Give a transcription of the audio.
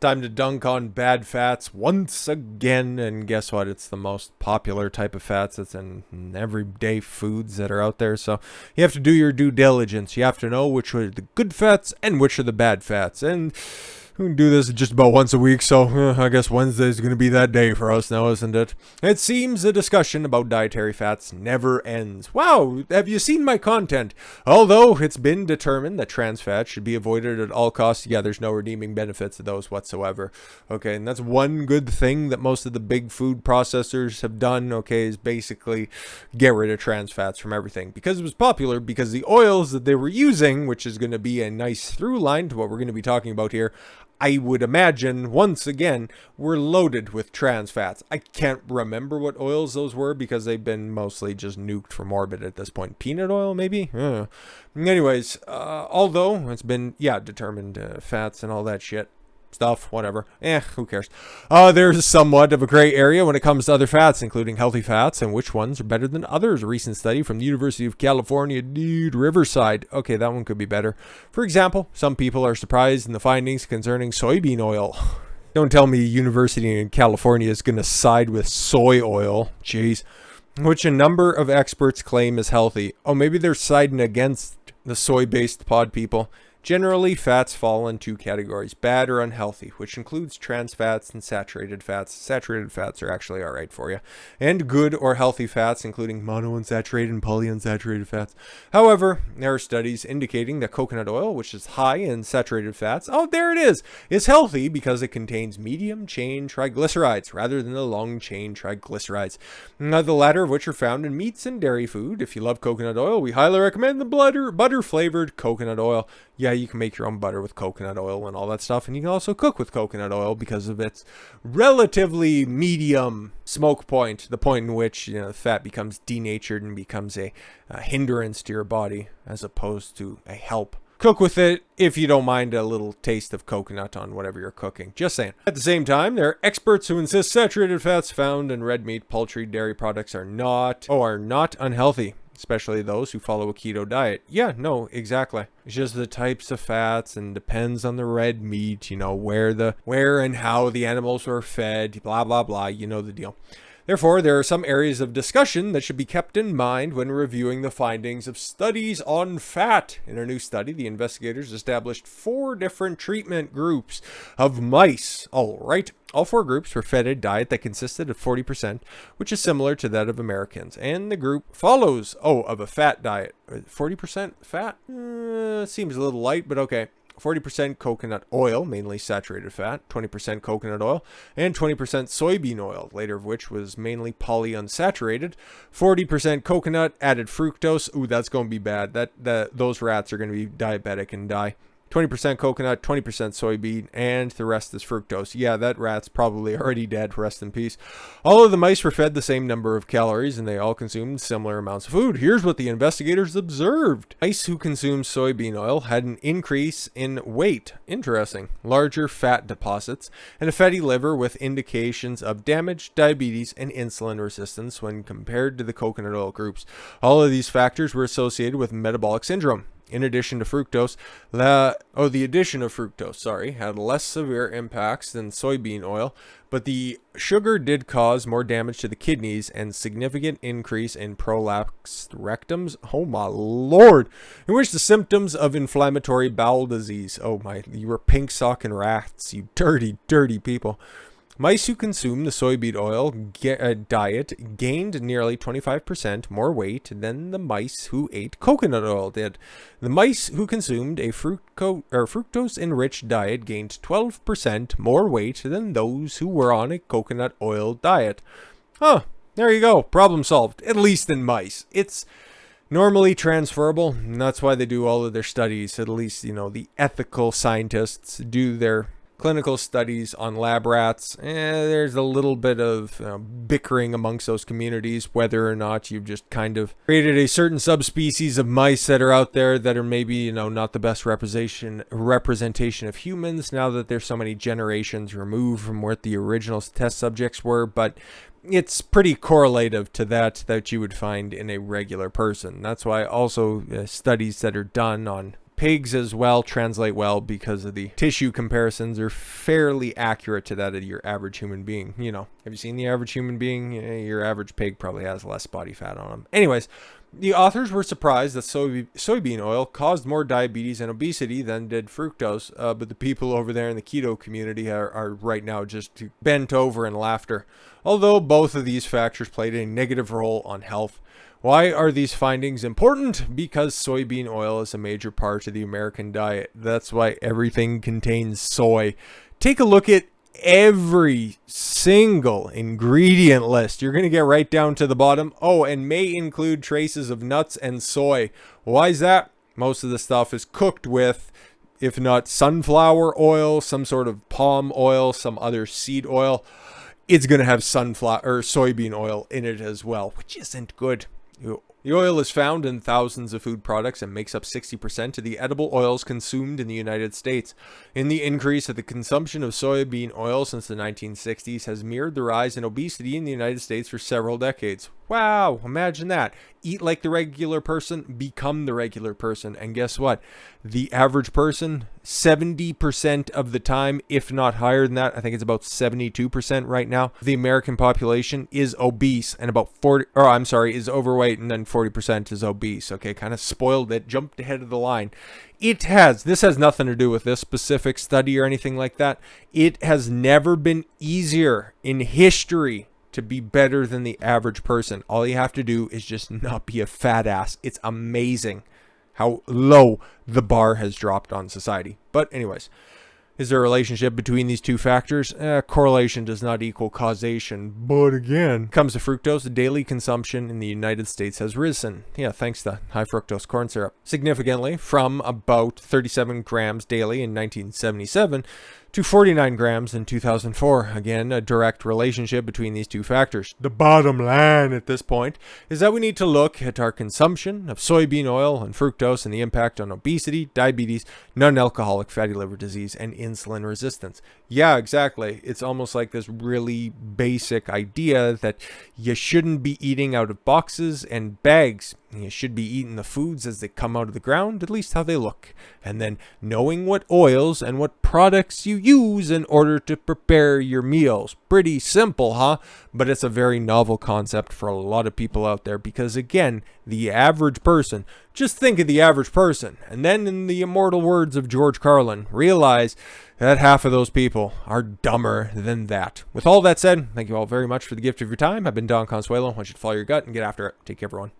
Time to dunk on bad fats once again, and guess what? It's the most popular type of fats that's in everyday foods that are out there. So you have to do your due diligence. You have to know which are the good fats and which are the bad fats. And we can do this just about once a week, so I guess Wednesday's going to be that day for us now, isn't it? It seems the discussion about dietary fats never ends. Wow, have you seen my content? Although it's been determined that trans fats should be avoided at all costs, yeah, there's no redeeming benefits of those whatsoever. Okay, and that's one good thing that most of the big food processors have done, okay, is basically get rid of trans fats from everything. Because it was popular, because the oils that they were using, which is going to be a nice through line to what we're going to be talking about here, I would imagine, once again, were loaded with trans fats. I can't remember what oils those were because they've been mostly just nuked from orbit at this point. Peanut oil, maybe? Anyways, although it's been, determined fats and all that shit. Stuff, whatever. Who cares? There's somewhat of a gray area when it comes to other fats, including healthy fats, and which ones are better than others. A recent study from the University of California, Riverside. Okay, that one could be better. For example, some people are surprised in the findings concerning soybean oil. Don't tell me University in California is going to side with soy oil. Jeez. Which a number of experts claim is healthy. Oh, maybe they're siding against the soy-based pod people. Generally, fats fall in two categories, bad or unhealthy, which includes trans fats and saturated fats. Saturated fats are actually alright for you. And good or healthy fats, including monounsaturated and polyunsaturated fats. However, there are studies indicating that coconut oil, which is high in saturated fats, oh, there it is healthy because it contains medium-chain triglycerides rather than the long-chain triglycerides. The latter of which are found in meats and dairy food. If you love coconut oil, we highly recommend the butter-flavored coconut oil. Yeah, you can make your own butter with coconut oil and all that stuff, and you can also cook with coconut oil because of its relatively medium smoke point, the point in which the fat becomes denatured and becomes a hindrance to your body as opposed to a help. Cook with it if you don't mind a little taste of coconut on whatever you're cooking. Just saying. At the same time, there are experts who insist saturated fats found in red meat, poultry, dairy products are not unhealthy. Especially those who follow a keto diet. Yeah, no, exactly. It's just the types of fats and depends on the red meat, where and how the animals were fed, blah, blah, blah, you know the deal. Therefore, there are some areas of discussion that should be kept in mind when reviewing the findings of studies on fat. In a new study, the investigators established 4 different treatment groups of mice. All right. All 4 groups were fed a diet that consisted of 40%, which is similar to that of Americans. And the group follows, of a fat diet. 40% fat? Seems a little light, but okay. 40% coconut oil, mainly saturated fat, 20% coconut oil, and 20% soybean oil, later of which was mainly polyunsaturated. 40% coconut, added fructose. Ooh, that's going to be bad. Those rats are going to be diabetic and die. 20% coconut, 20% soybean, and the rest is fructose. Yeah, that rat's probably already dead, rest in peace. All of the mice were fed the same number of calories, and they all consumed similar amounts of food. Here's what the investigators observed. Mice who consumed soybean oil had an increase in weight. Interesting. Larger fat deposits, and a fatty liver with indications of damage, diabetes, and insulin resistance when compared to the coconut oil groups. All of these factors were associated with metabolic syndrome. In addition to fructose, the addition of fructose, had less severe impacts than soybean oil, but the sugar did cause more damage to the kidneys and significant increase in prolapsed rectums. Oh my lord! In which the symptoms of inflammatory bowel disease. Oh my, you were pink socking rats, you dirty, dirty people. Mice who consumed the soybean oil diet gained nearly 25% more weight than the mice who ate coconut oil did. The mice who consumed a fructose-enriched diet gained 12% more weight than those who were on a coconut oil diet. Huh, there you go. Problem solved, at least in mice. It's normally transferable, and that's why they do all of their studies. At least, the ethical scientists do their clinical studies on lab rats. There's a little bit of bickering amongst those communities, whether or not you've just kind of created a certain subspecies of mice that are out there that are maybe, not the best representation of humans now that there's so many generations removed from what the original test subjects were, but it's pretty correlative to that you would find in a regular person. That's why also studies that are done on Pigs as well translate well because of the tissue comparisons are fairly accurate to that of your average human being. You know, have you seen the average human being? Your average pig probably has less body fat on them. Anyways, the authors were surprised that soybean oil caused more diabetes and obesity than did fructose, but the people over there in the keto community are right now just bent over in laughter. Although both of these factors played a negative role on health. Why are these findings important? Because soybean oil is a major part of the American diet. That's why everything contains soy. Take a look at every single ingredient list. You're going to get right down to the bottom. Oh, and may include traces of nuts and soy. Why is that? Most of the stuff is cooked with, if not sunflower oil, some sort of palm oil, some other seed oil. It's going to have sunflower or soybean oil in it as well, which isn't good. The oil is found in thousands of food products and makes up 60% of the edible oils consumed in the United States. And the increase of the consumption of soybean oil since the 1960s has mirrored the rise in obesity in the United States for several decades. Wow, imagine that. Eat like the regular person, become the regular person. And guess what? The average person, 70% of the time, if not higher than that, I think it's about 72% right now, the American population is obese and about is overweight, and then 40% is obese. Okay, kind of spoiled it, jumped ahead of the line. This has nothing to do with this specific study or anything like that. It has never been easier in history to be better than the average person. All you have to do is just not be a fat ass. It's amazing how low the bar has dropped on society. But anyways, is there a relationship between these two factors? Correlation does not equal causation. But again, comes to fructose, the daily consumption in the United States has risen. Yeah, thanks to high fructose corn syrup. Significantly, from about 37 grams daily in 1977 to 49 grams in 2004. Again, a direct relationship between these two factors. The bottom line at this point is that we need to look at our consumption of soybean oil and fructose and the impact on obesity, diabetes, non-alcoholic fatty liver disease, and insulin resistance. Yeah, exactly. It's almost like this really basic idea that you shouldn't be eating out of boxes and bags. You should be eating the foods as they come out of the ground, at least how they look. And then knowing what oils and what products you use in order to prepare your meals. Pretty simple, huh? But it's a very novel concept for a lot of people out there because, again, the average person, just think of the average person. And then, in the immortal words of George Carlin, realize that half of those people are dumber than that. With all that said, thank you all very much for the gift of your time. I've been Don Consuelo. I want you to follow your gut and get after it. Take care, everyone.